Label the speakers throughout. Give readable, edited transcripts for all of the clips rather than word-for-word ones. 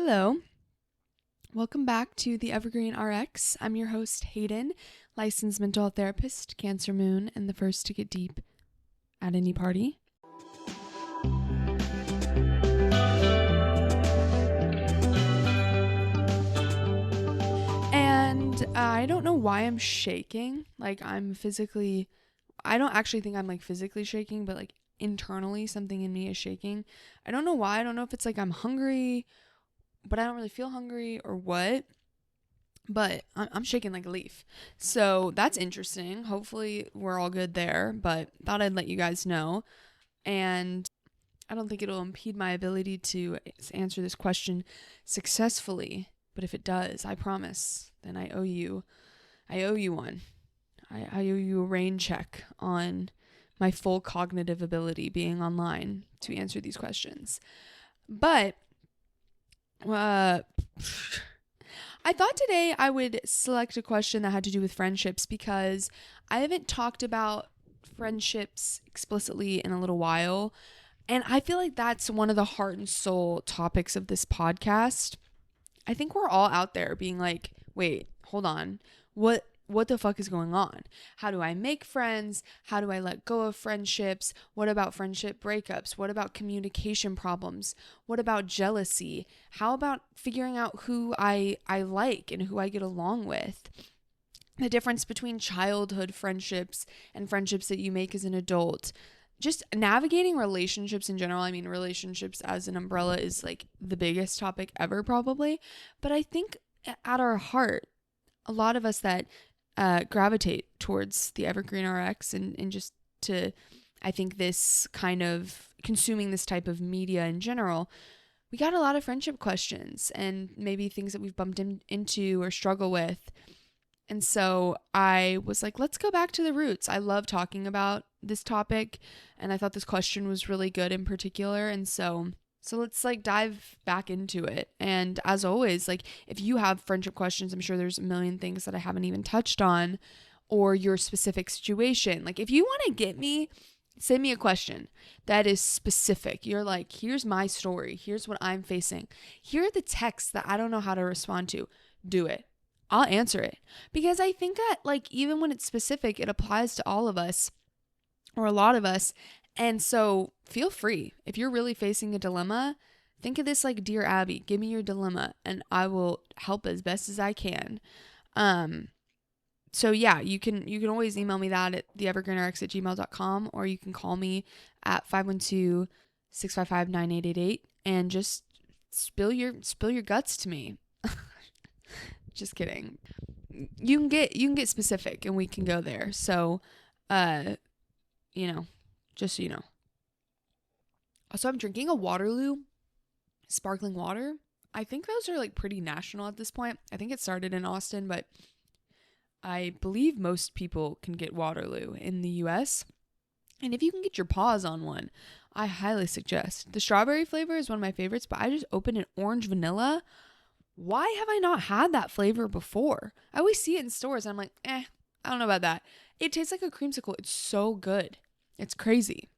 Speaker 1: Hello, welcome back to the Evergreen RX. I'm your host, Hayden, licensed mental health therapist, Cancer Moon, and the first to get deep at any party. And I don't know why I'm shaking. I don't actually think I'm physically shaking, but internally something in me is shaking. I don't know why. I don't know if it's I'm hungry, but I don't really feel hungry or what. But I'm shaking like a leaf. So that's interesting. Hopefully we're all good there, but thought I'd let you guys know. And I don't think it'll impede my ability to answer this question successfully. But if it does, I promise, then I owe you one. I owe you a rain check on my full cognitive ability being online to answer these questions. But, I thought today I would select a question that had to do with friendships because I haven't talked about friendships explicitly in a little while. And I feel like that's one of the heart and soul topics of this podcast. I think we're all out there being like, wait, hold on. What the fuck is going on? How do I make friends? How do I let go of friendships? What about friendship breakups? What about communication problems? What about jealousy? How about figuring out who I like and who I get along with? The difference between childhood friendships and friendships that you make as an adult. Just navigating relationships in general. I mean, relationships as an umbrella is the biggest topic ever probably. But I think at our heart, a lot of us that gravitate towards the Evergreen RX and just to, I think, this kind of consuming this type of media in general, we got a lot of friendship questions and maybe things that we've bumped into or struggle with. And so I was like, let's go back to the roots. I love talking about this topic and I thought this question was really good in particular. And so let's dive back into it. And as always, if you have friendship questions, I'm sure there's a million things that I haven't even touched on or your specific situation. If you want to get me, send me a question that is specific. You're like, here's my story. Here's what I'm facing. Here are the texts that I don't know how to respond to. Do it. I'll answer it. Because I think that even when it's specific, it applies to all of us or a lot of us. And so feel free. If you're really facing a dilemma, think of this like Dear Abby. Give me your dilemma and I will help as best as I can. So yeah, you can always email me that at theevergreenrx@gmail.com or you can call me at 512-655-9888 and just spill your guts to me. Just kidding. You can get specific and we can go there. So, just so you know. Also, I'm drinking a Waterloo sparkling water. I think those are pretty national at this point. I think it started in Austin, but I believe most people can get Waterloo in the US. And if you can get your paws on one, I highly suggest. The strawberry flavor is one of my favorites, but I just opened an orange vanilla. Why have I not had that flavor before? I always see it in stores and I'm like, I don't know about that. It tastes like a creamsicle. It's so good. It's crazy.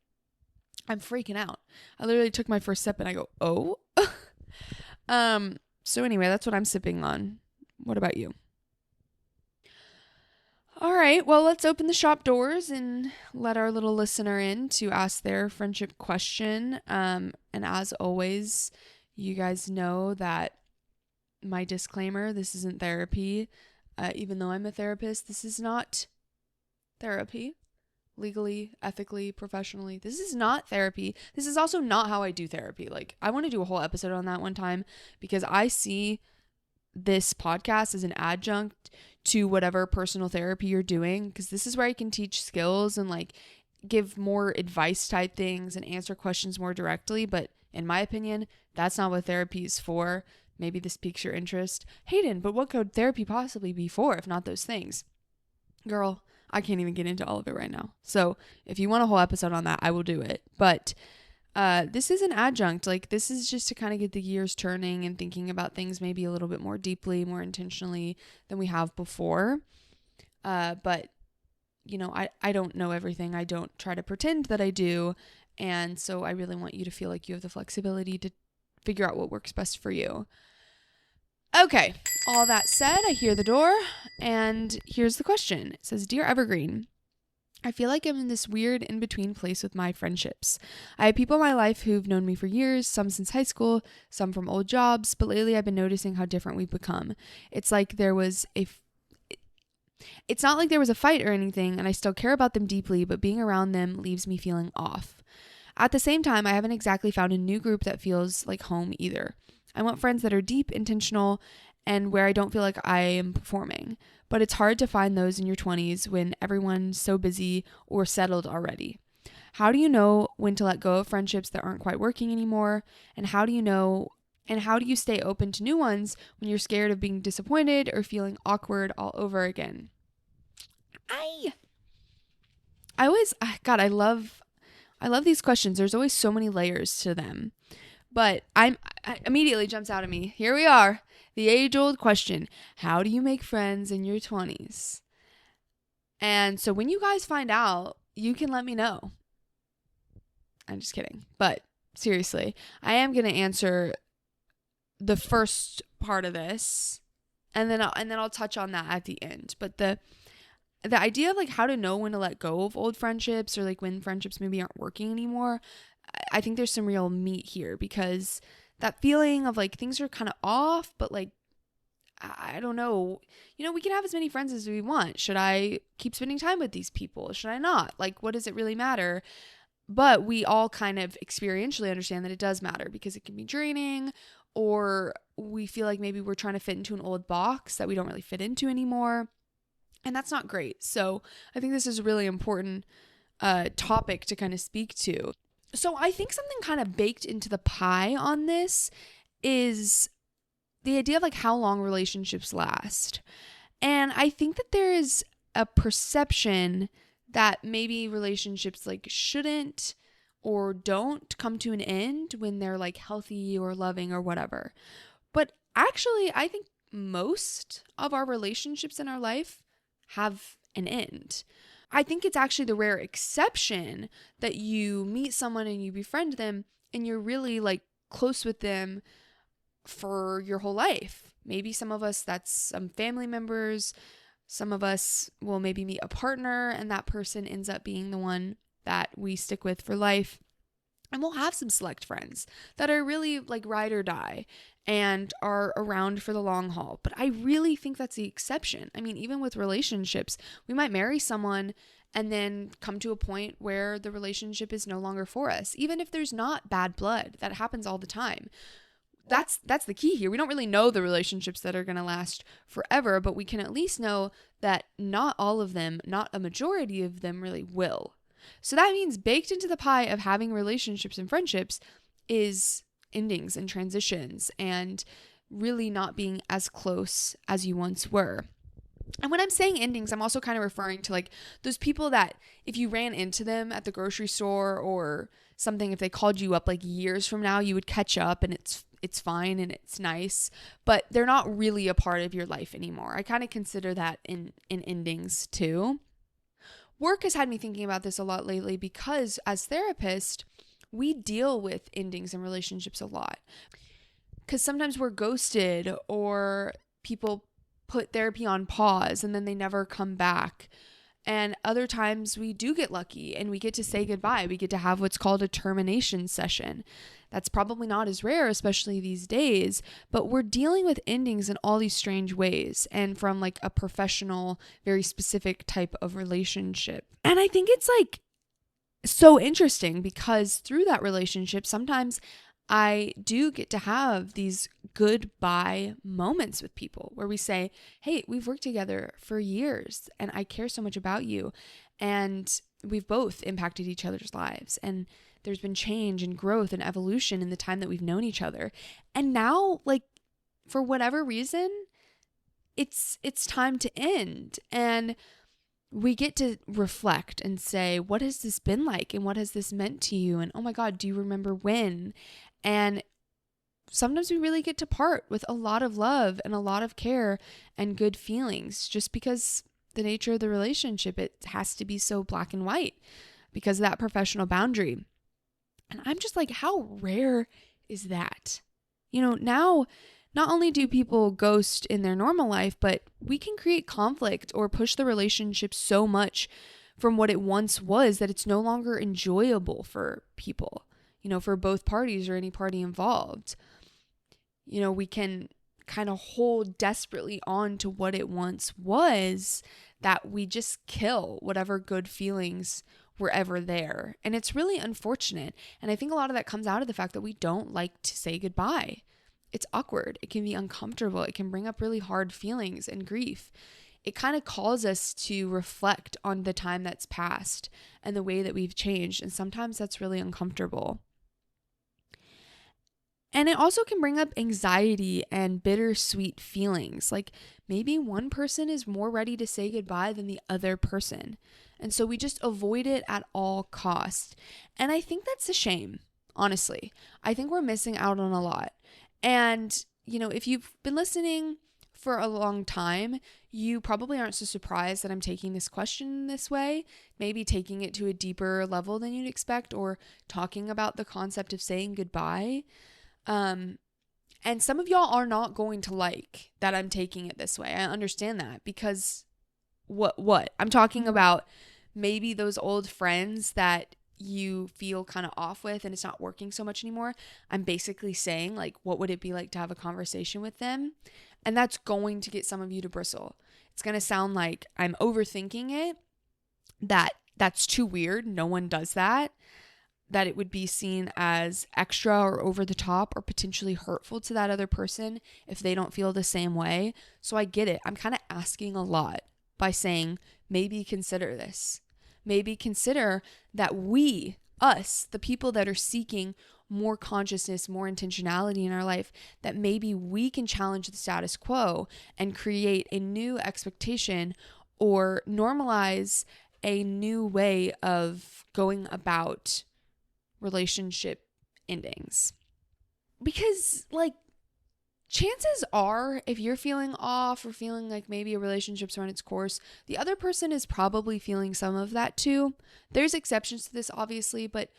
Speaker 1: I'm freaking out. I literally took my first sip and I go, oh. So anyway, that's what I'm sipping on. What about you? All right, well, let's open the shop doors and let our little listener in to ask their friendship question. And as always, you guys know that my disclaimer, this isn't therapy. Even though I'm a therapist, this is not therapy. Legally, ethically, professionally. This is not therapy. This is also not how I do therapy. I want to do a whole episode on that one time because I see this podcast as an adjunct to whatever personal therapy you're doing because this is where I can teach skills and give more advice type things and answer questions more directly. But in my opinion, that's not what therapy is for. Maybe this piques your interest. Hayden, but what could therapy possibly be for if not those things? Girl, I can't even get into all of it right now. So if you want a whole episode on that, I will do it. But this is an adjunct. This is just to kind of get the gears turning and thinking about things maybe a little bit more deeply, more intentionally than we have before. But, I don't know everything. I don't try to pretend that I do. And so I really want you to feel like you have the flexibility to figure out what works best for you. Okay, all that said, I hear the door, and here's the question. It says, Dear Evergreen, I feel like I'm in this weird in-between place with my friendships. I have people in my life who've known me for years, some since high school, some from old jobs, but lately I've been noticing how different we've become. It's not like there was a fight or anything, and I still care about them deeply, but being around them leaves me feeling off. At the same time, I haven't exactly found a new group that feels like home either. I want friends that are deep, intentional, and where I don't feel like I am performing. But it's hard to find those in your 20s when everyone's so busy or settled already. How do you know when to let go of friendships that aren't quite working anymore? And how do you stay open to new ones when you're scared of being disappointed or feeling awkward all over again? I love these questions. There's always so many layers to them. But I immediately jumps out at me. Here we are. The age-old question. How do you make friends in your 20s? And so when you guys find out, you can let me know. I'm just kidding. But seriously, I am going to answer the first part of this, and then I'll touch on that at the end. But the idea of like how to know when to let go of old friendships, or like when friendships maybe aren't working anymore, I think there's some real meat here, because that feeling of like things are kind of off, but like, I don't know, we can have as many friends as we want. Should I keep spending time with these people? Should I not? Like, what does it really matter? But we all kind of experientially understand that it does matter, because it can be draining, or we feel like maybe we're trying to fit into an old box that we don't really fit into anymore. And that's not great. So I think this is a really important topic to kind of speak to. So I think something kind of baked into the pie on this is the idea of like how long relationships last. And I think that there is a perception that maybe relationships like shouldn't or don't come to an end when they're like healthy or loving or whatever. But actually, I think most of our relationships in our life have an end. I think it's actually the rare exception that you meet someone and you befriend them and you're really like close with them for your whole life. Maybe some of us, that's some family members. Some of us will maybe meet a partner and that person ends up being the one that we stick with for life. And we'll have some select friends that are really like ride or die and are around for the long haul. But I really think that's the exception. I mean, even with relationships, we might marry someone and then come to a point where the relationship is no longer for us. Even if there's not bad blood, that happens all the time. That's the key here. We don't really know the relationships that are going to last forever, but we can at least know that not all of them, not a majority of them really will. So that means baked into the pie of having relationships and friendships is endings and transitions and really not being as close as you once were. And when I'm saying endings, I'm also kind of referring to like those people that if you ran into them at the grocery store or something, if they called you up like years from now, you would catch up and it's fine and it's nice, but they're not really a part of your life anymore. I kind of consider that in endings too. Work has had me thinking about this a lot lately because as therapists, we deal with endings in relationships a lot. Because sometimes we're ghosted or people put therapy on pause and then they never come back. And other times we do get lucky and we get to say goodbye. We get to have what's called a termination session. That's probably not as rare, especially these days, but we're dealing with endings in all these strange ways and from like a professional, very specific type of relationship. And I think it's like so interesting because through that relationship, sometimes I do get to have these goodbye moments with people where we say, hey, we've worked together for years and I care so much about you. And we've both impacted each other's lives. And there's been change and growth and evolution in the time that we've known each other. And now, like, for whatever reason, it's time to end. And we get to reflect and say, what has this been like? And what has this meant to you? And oh my God, do you remember when? And sometimes we really get to part with a lot of love and a lot of care and good feelings just because the nature of the relationship, it has to be so black and white because of that professional boundary. And I'm just like, how rare is that? Now not only do people ghost in their normal life, but we can create conflict or push the relationship so much from what it once was that it's no longer enjoyable for people, for both parties or any party involved. We can kind of hold desperately on to what it once was, that we just kill whatever good feelings were ever there. And it's really unfortunate. And I think a lot of that comes out of the fact that we don't like to say goodbye. It's awkward. It can be uncomfortable. It can bring up really hard feelings and grief. It kind of calls us to reflect on the time that's passed and the way that we've changed. And sometimes that's really uncomfortable. And it also can bring up anxiety and bittersweet feelings. Like maybe one person is more ready to say goodbye than the other person. And so we just avoid it at all costs. And I think that's a shame, honestly. I think we're missing out on a lot. And, if you've been listening for a long time, you probably aren't so surprised that I'm taking this question this way, maybe taking it to a deeper level than you'd expect, or talking about the concept of saying goodbye. And some of y'all are not going to like that I'm taking it this way. I understand that, because what? I'm talking about maybe those old friends that you feel kind of off with and it's not working so much anymore. I'm basically saying, like, what would it be like to have a conversation with them? And that's going to get some of you to bristle. It's going to sound like I'm overthinking it, that's too weird. No one does that. That it would be seen as extra or over the top or potentially hurtful to that other person if they don't feel the same way. So I get it. I'm kind of asking a lot by saying, maybe consider this. Maybe consider that us, the people that are seeking more consciousness, more intentionality in our life, that maybe we can challenge the status quo and create a new expectation or normalize a new way of going about relationship endings. Because, chances are, if you're feeling off or feeling like maybe a relationship's run its course, the other person is probably feeling some of that too. There's exceptions to this, obviously, but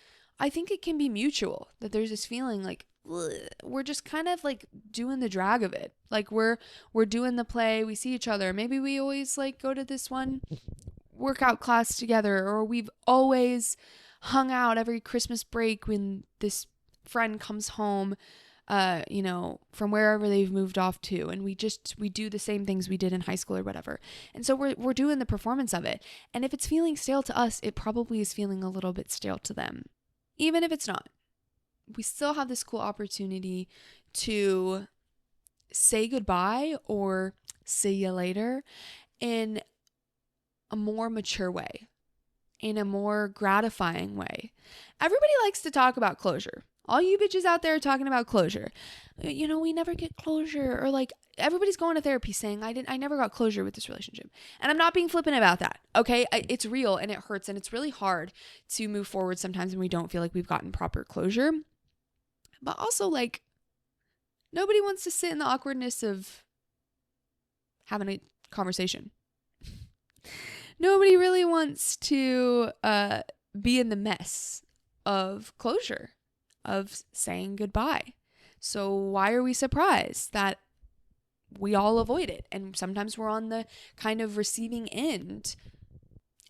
Speaker 1: I think it can be mutual, that there's this feeling like, ugh, we're just kind of like doing the drag of it. Like we're doing the play, we see each other. Maybe we always go to this one workout class together, or we've always hung out every Christmas break when this friend comes home from wherever they've moved off to, and we do the same things we did in high school or whatever. And so we're doing the performance of it. And if it's feeling stale to us, it probably is feeling a little bit stale to them. Even if it's not, we still have this cool opportunity to say goodbye or see you later in a more mature way, in a more gratifying way. Everybody likes to talk about closure. All you bitches out there are talking about closure. We never get closure, or everybody's going to therapy saying I never got closure with this relationship. And I'm not being flippant about that. Okay. It's real and it hurts, and it's really hard to move forward sometimes when we don't feel like we've gotten proper closure. But also, nobody wants to sit in the awkwardness of having a conversation. Nobody really wants to be in the mess of closure, of saying goodbye. So why are we surprised that we all avoid it? And sometimes we're on the kind of receiving end.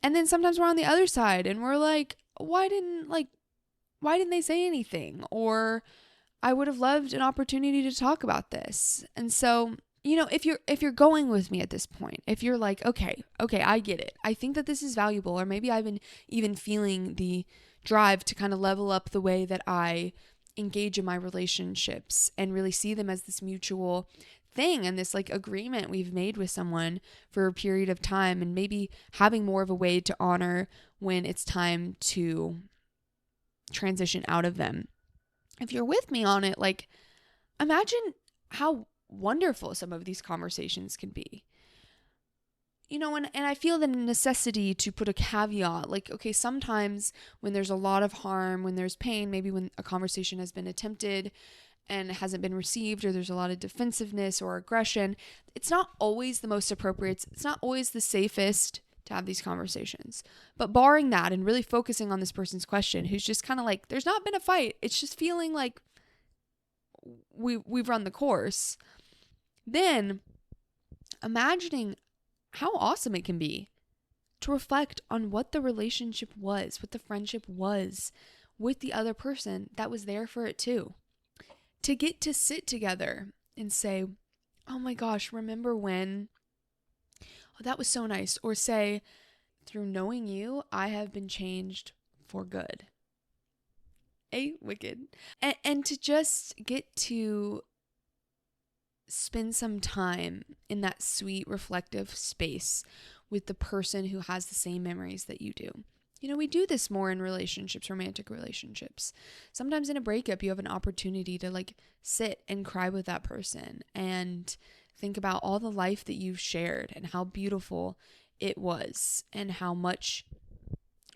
Speaker 1: And then sometimes we're on the other side and we're like, why didn't they say anything? Or I would have loved an opportunity to talk about this. And so, if you're going with me at this point, if you're like, okay, I get it. I think that this is valuable, or maybe I've been even feeling the drive to kind of level up the way that I engage in my relationships and really see them as this mutual thing and this agreement we've made with someone for a period of time, and maybe having more of a way to honor when it's time to transition out of them. If you're with me on it, imagine how wonderful some of these conversations can be. And I feel the necessity to put a caveat, okay, sometimes when there's a lot of harm, when there's pain, maybe when a conversation has been attempted and hasn't been received, or there's a lot of defensiveness or aggression, it's not always the most appropriate. It's not always the safest to have these conversations. But barring that and really focusing on this person's question, who's just kind of there's not been a fight. It's just feeling like we've run the course. Then imagining how awesome it can be to reflect on what the relationship was, what the friendship was with the other person that was there for it too. To get to sit together and say, oh my gosh, remember when? Oh, that was so nice. Or say, through knowing you, I have been changed for good. Wicked. And to just get to spend some time in that sweet, reflective space with the person who has the same memories that you do. You know, we do this more in relationships, romantic relationships. Sometimes in a breakup, you have an opportunity to like sit and cry with that person and think about all the life that you've shared and how beautiful it was and how much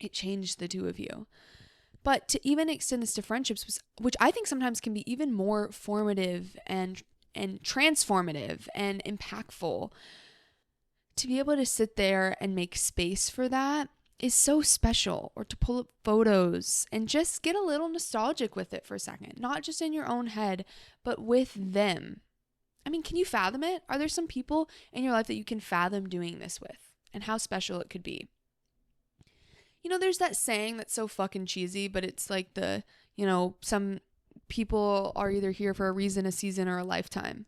Speaker 1: it changed the two of you. But to even extend this to friendships, which I think sometimes can be even more formative and transformative and impactful, to be able to sit there and make space for that is so special. Or to pull up photos and just get a little nostalgic with it for a second, not just in your own head, but with them. I mean, can you fathom it? Are there some people in your life that you can fathom doing this with, and how special it could be? You know, there's that saying that's so fucking cheesy, but it's like some people are either here for a reason, a season, or a lifetime.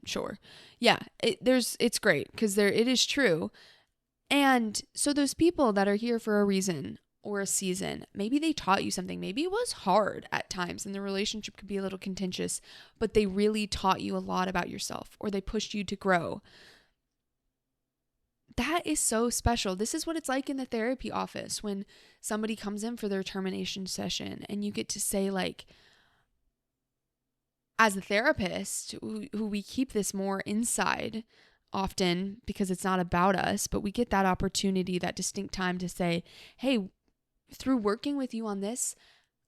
Speaker 1: Sure. Yeah, it's great because it is true. And so those people that are here for a reason or a season, maybe they taught you something. Maybe it was hard at times and the relationship could be a little contentious, but they really taught you a lot about yourself, or they pushed you to grow. That is so special. This is what it's like in the therapy office when somebody comes in for their termination session and you get to say, like, as a therapist, who we keep this more inside often because it's not about us, but we get that opportunity, that distinct time to say, hey, through working with you on this,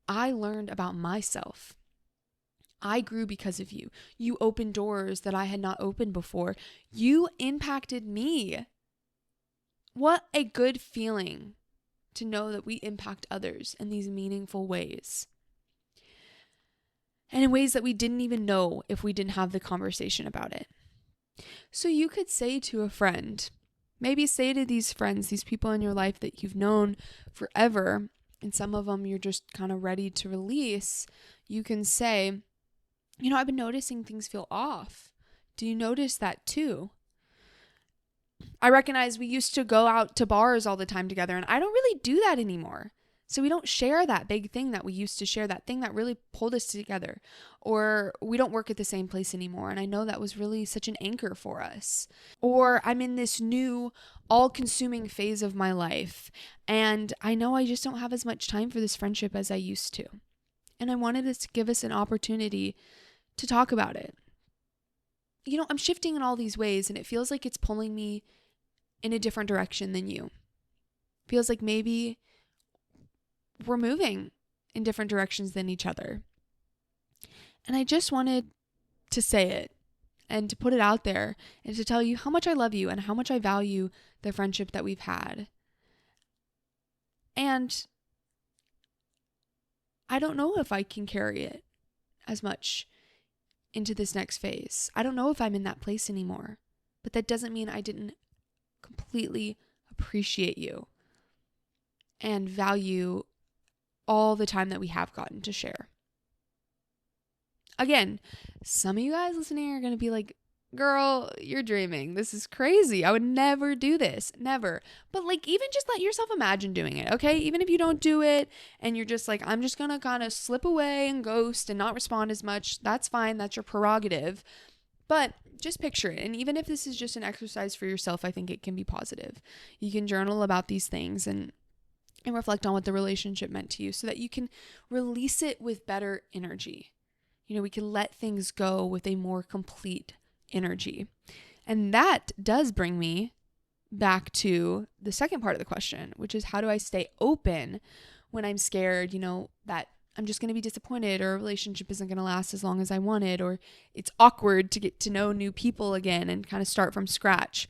Speaker 1: I learned about myself. I grew because of you. You opened doors that I had not opened before. You impacted me. What a good feeling to know that we impact others in these meaningful ways. And in ways that we didn't even know if we didn't have the conversation about it. So you could say to a friend, maybe say to these friends, these people in your life that you've known forever, and some of them you're just kind of ready to release, you can say, you know, I've been noticing things feel off. Do you notice that too? I recognize we used to go out to bars all the time together, and I don't really do that anymore. So we don't share that big thing that we used to share, that thing that really pulled us together. Or we don't work at the same place anymore, and I know that was really such an anchor for us. Or I'm in this new all-consuming phase of my life, and I know I just don't have as much time for this friendship as I used to. And I wanted us to give us an opportunity to talk about it. You know, I'm shifting in all these ways, and it feels like it's pulling me in a different direction than you. Feels like maybe we're moving in different directions than each other. And I just wanted to say it and to put it out there and to tell you how much I love you and how much I value the friendship that we've had. And I don't know if I can carry it as much into this next phase. I don't know if I'm in that place anymore, but that doesn't mean I didn't completely appreciate you and value all the time that we have gotten to share. Again, some of you guys listening are going to be like, girl, you're dreaming. This is crazy. I would never do this. Never. But like, even just let yourself imagine doing it, okay? Even if you don't do it and you're just like, I'm just going to kind of slip away and ghost and not respond as much. That's fine. That's your prerogative. But just picture it. And even if this is just an exercise for yourself, I think it can be positive. You can journal about these things and reflect on what the relationship meant to you so that you can release it with better energy. You know, we can let things go with a more complete energy. And that does bring me back to the second part of the question, which is how do I stay open when I'm scared, you know, that I'm just going to be disappointed, or a relationship isn't going to last as long as I wanted, or it's awkward to get to know new people again and kind of start from scratch.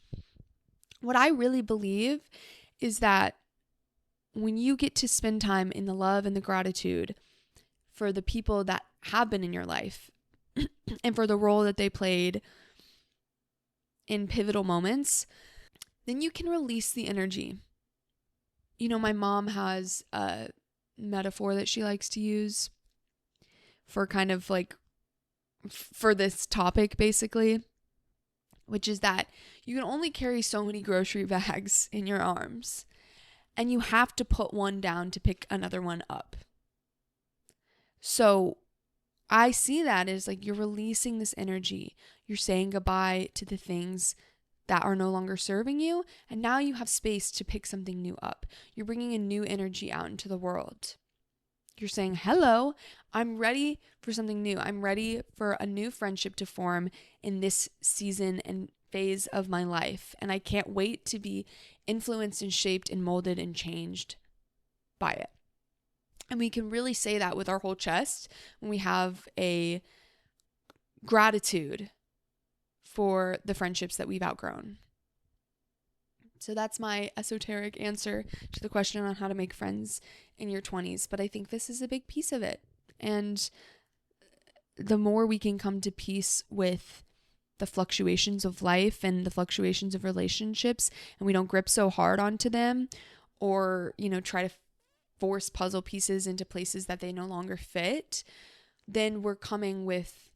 Speaker 1: What I really believe is that when you get to spend time in the love and the gratitude for the people that have been in your life, and for the role that they played in pivotal moments, then you can release the energy. You know, my mom has a metaphor that she likes to use for kind of like for this topic, basically, which is that you can only carry so many grocery bags in your arms, and you have to put one down to pick another one up. So I see that as like you're releasing this energy. You're saying goodbye to the things that are no longer serving you, and now you have space to pick something new up. You're bringing a new energy out into the world. You're saying, hello, I'm ready for something new. I'm ready for a new friendship to form in this season and phase of my life. And I can't wait to be influenced and shaped and molded and changed by it. And we can really say that with our whole chest when we have a gratitude for the friendships that we've outgrown. So that's my esoteric answer to the question on how to make friends in your 20s. But I think this is a big piece of it. And the more we can come to peace with the fluctuations of life and the fluctuations of relationships, and we don't grip so hard onto them or, you know, try to force puzzle pieces into places that they no longer fit, then we're coming with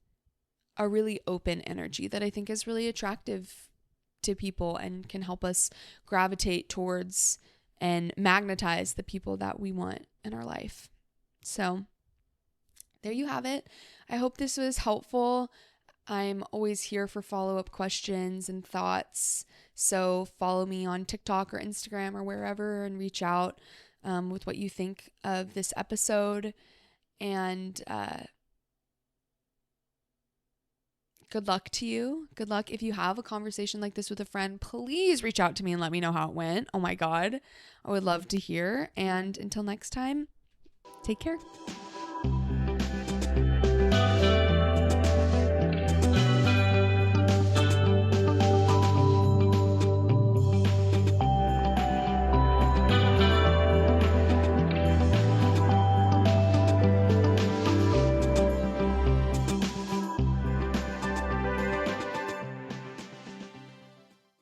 Speaker 1: a really open energy that I think is really attractive to people and can help us gravitate towards and magnetize the people that we want in our life. So there you have it. I hope this was helpful. I'm always here for follow-up questions and thoughts. So follow me on TikTok or Instagram or wherever and reach out with what you think of this episode. And good luck to you. Good luck. If you have a conversation like this with a friend, please reach out to me and let me know how it went. Oh my God, I would love to hear. And until next time, take care.